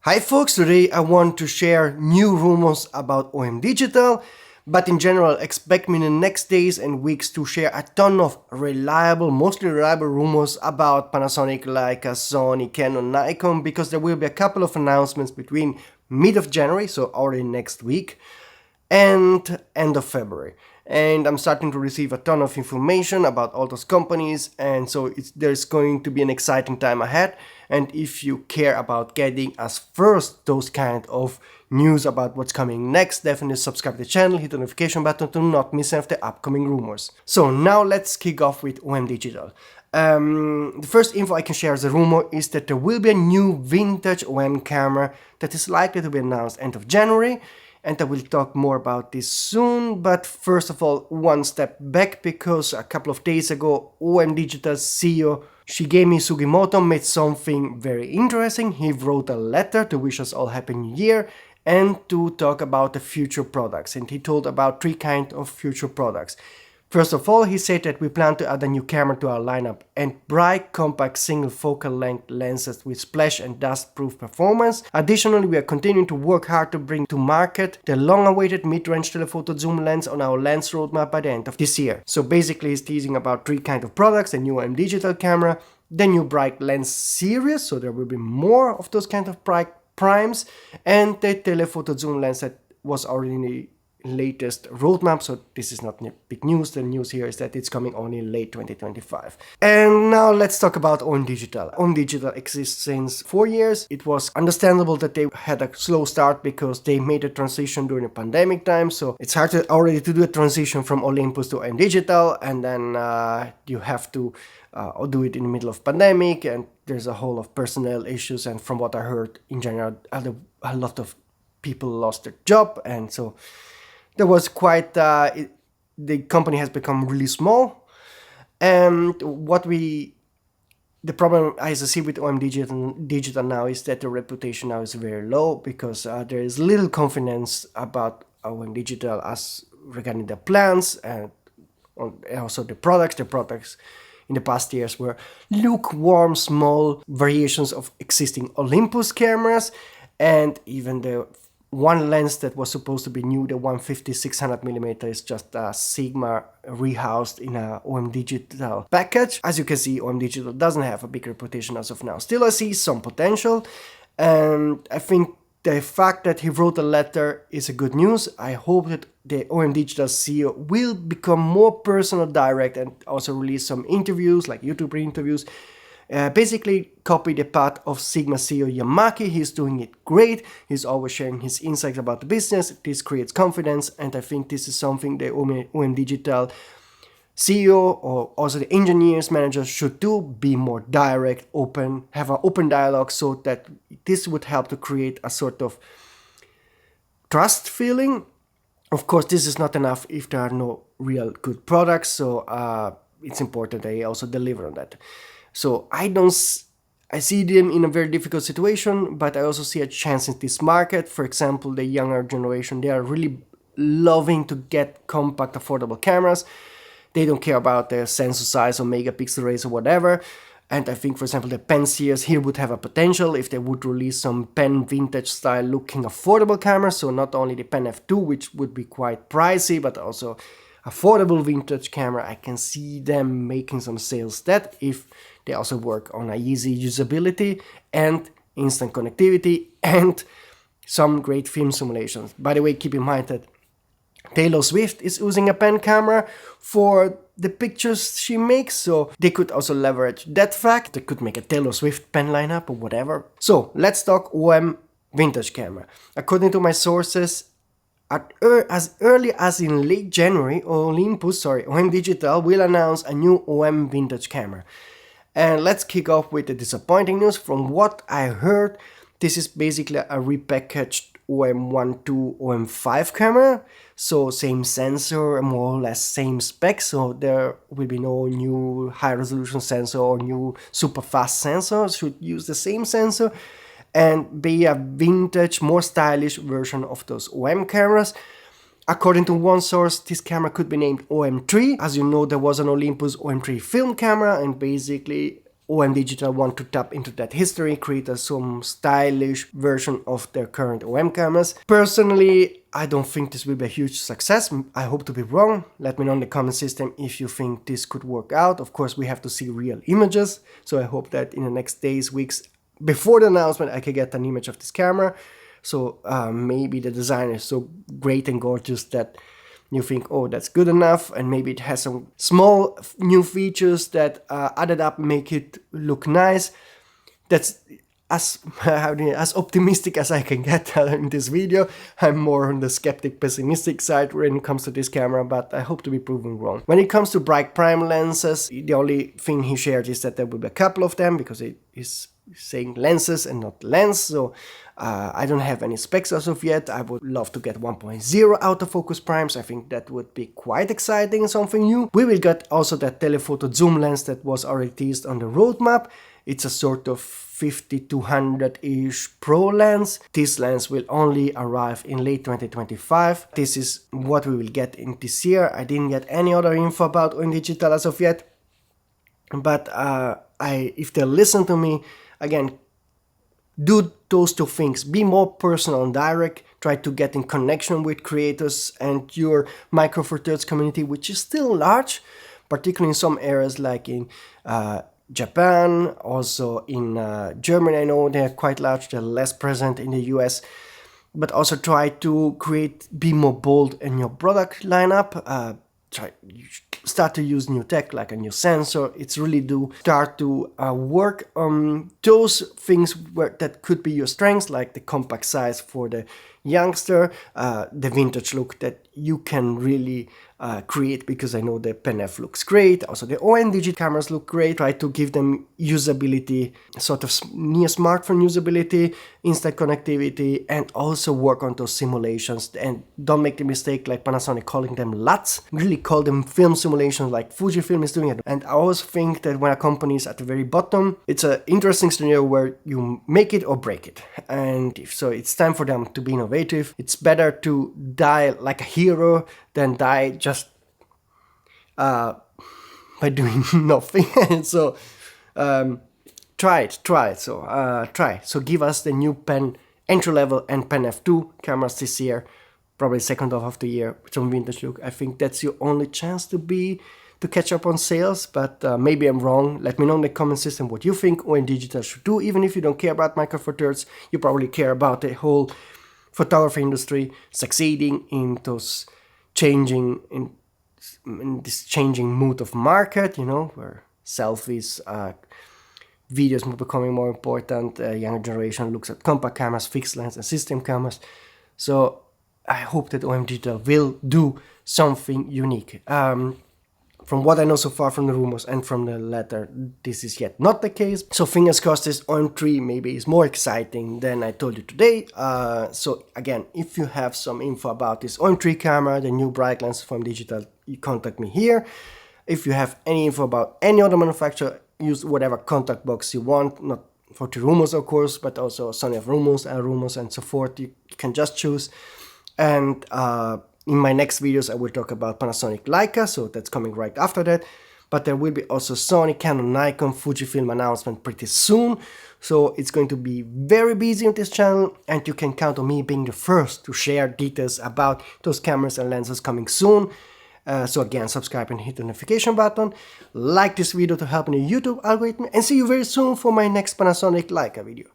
Hi folks, today I want to share new rumors about OM Digital, but in general expect me in the next days and weeks to share a ton of mostly reliable rumors about Panasonic, Leica, Sony, Canon, Nikon, because there will be a couple of announcements between mid of January, so already next week, and end of February. And I'm starting to receive a ton of information about all those companies, and so there's going to be an exciting time ahead. And if you care about getting us first those kind of news about what's coming next, definitely subscribe to the channel, hit the notification button to not miss any of the upcoming rumors. So now let's kick off with OM Digital. The first info I can share as a rumor is that there will be a new vintage OM camera that is likely to be announced end of January. And I will talk more about this soon, but first of all, one step back, because a couple of days ago, OM Digital CEO Shigemi Sugimoto made something very interesting. He wrote a letter to wish us all Happy New Year and to talk about the future products. And he told about three kinds of future products. First of all, he said that we plan to add a new camera to our lineup and bright, compact, single focal length lenses with splash and dust-proof performance. Additionally, we are continuing to work hard to bring to market the long-awaited mid-range telephoto zoom lens on our lens roadmap by the end of this year. So basically, he's teasing about three kinds of products: the new OM digital camera, the new bright lens series, so there will be more of those kind of bright primes, and the telephoto zoom lens that was already in the latest roadmap. So this is not big news. The news here is that it's coming only in late 2025. And now let's talk about OM Digital. OM Digital exists since 4 years. It was understandable that they had a slow start because they made a transition during the pandemic time. So it's hard already to do a transition from Olympus to OM Digital, and then you have to do it in the middle of pandemic, and there's a whole of personnel issues. And from what I heard, in general, a lot of people lost their job, and so there was quite, the company has become really small. And the problem I see with OM Digital now is that the reputation now is very low, because there is little confidence about OM Digital as regarding the plans and also the products. The products in the past years were lukewarm, small variations of existing Olympus cameras, and even the one lens that was supposed to be new, the 150-600mm, is just a Sigma rehoused in a OM Digital package. As you can see, OM Digital doesn't have a big reputation as of now. Still, I see some potential, and I think the fact that he wrote a letter is a good news. I hope that the OM Digital CEO will become more personal, direct, and also release some interviews, like YouTube interviews. Basically copy the path of Sigma CEO Yamaki. He's doing it great. He's always sharing his insights about the business. This creates confidence, and I think this is something the OM Digital CEO or also the engineers, managers should do: be more direct, open, have an open dialogue, so that this would help to create a sort of trust feeling. Of course, this is not enough if there are no real good products, so it's important they also deliver on that. So I see them in a very difficult situation, but I also see a chance in this market. For example, the younger generation, they are really loving to get compact, affordable cameras. They don't care about the sensor size or megapixel rates or whatever. And I think, for example, the pen series here would have a potential if they would release some pen vintage style looking affordable cameras. So not only the pen F2, which would be quite pricey, but also affordable vintage camera. I can see them making some sales that if they also work on a easy usability and instant connectivity and some great film simulations. By the way, keep in mind that Taylor Swift is using a pen camera for the pictures she makes, so they could also leverage that fact. They could make a Taylor Swift pen lineup or whatever. So let's talk OM vintage camera. According to my sources, as early as in late January, OM Digital will announce a new OM vintage camera. And let's kick off with the disappointing news. From what I heard, this is basically a repackaged OM-1 OM-5 camera. So same sensor, more or less same specs. So there will be no new high resolution sensor or new super fast sensor. Should use the same sensor and be a vintage, more stylish version of those OM cameras. According to one source, this camera could be named OM-3. As you know, there was an Olympus OM-3 film camera, and basically OM Digital want to tap into that history, create some stylish version of their current OM cameras. Personally, I don't think this will be a huge success. I hope to be wrong. Let me know in the comment system if you think this could work out. Of course, we have to see real images, so I hope that in the next days, weeks, before the announcement, I can get an image of this camera. So maybe the design is so great and gorgeous that you think, oh, that's good enough, and maybe it has some small new features that added up make it look nice. That's as optimistic as I can get in this video. I'm more on the skeptic, pessimistic side when it comes to this camera, but I hope to be proven wrong. When it comes to bright prime lenses, the only thing he shared is that there will be a couple of them, because it is saying lenses and not lens, so I don't have any specs as of yet. I would love to get 1.0 autofocus primes. I think that would be quite exciting, something new. We will get also that telephoto zoom lens that was already teased on the roadmap. It's a sort of 50-200-ish pro lens. This lens will only arrive in late 2025. This is what we will get in this year. I didn't get any other info about OM Digital as of yet, but if they listen to me, again, do those two things. Be more personal and direct. Try to get in connection with creators and your Micro Four Thirds community, which is still large, particularly in some areas like in Japan, also in Germany. I know they're quite large, they're less present in the US. But also try to be more bold in your product lineup. Start to use new tech, like a new sensor. It's really do start to work on those things that could be your strengths, like the compact size for the youngster, the vintage look that you can really create, because I know the Pen F looks great. Also the OM Digital cameras look great. Try to give them usability, sort of near smartphone usability, instant connectivity, and also work on those simulations. And don't make the mistake like Panasonic calling them LUTs. Really call them film simulations like Fujifilm is doing it. And I always think that when a company is at the very bottom, it's an interesting scenario where you make it or break it. And so it's time for them to be innovative. It's better to die like a hero than die just by doing nothing. So try it. So give us the new Pen entry level and Pen F2 cameras this year, probably second half of the year, with some vintage look. I think that's your only chance to catch up on sales, but maybe I'm wrong. Let me know in the comment system what you think OM Digital should do. Even if you don't care about Micro Four Thirds, you probably care about the whole photography industry succeeding in those changing in this changing mood of market, where selfies, videos are becoming more important. Younger generation looks at compact cameras, fixed lens, and system cameras. So I hope that OM Digital will do something unique. From what I know so far from the rumors and from the letter, this is yet not the case. So fingers crossed this OM-3 maybe is more exciting than I told you today. So again, if you have some info about this OM-3 camera, the new bright lens from Digital, you contact me here. If you have any info about any other manufacturer, use whatever contact box you want, not for the rumors of course, but also Sony have rumors and so forth. You can just choose. And in my next videos, I will talk about Panasonic Leica, so that's coming right after that. But there will be also Sony, Canon, Nikon, Fujifilm announcement pretty soon. So it's going to be very busy on this channel, and you can count on me being the first to share details about those cameras and lenses coming soon. So again, subscribe and hit the notification button. Like this video to help in the YouTube algorithm, and see you very soon for my next Panasonic Leica video.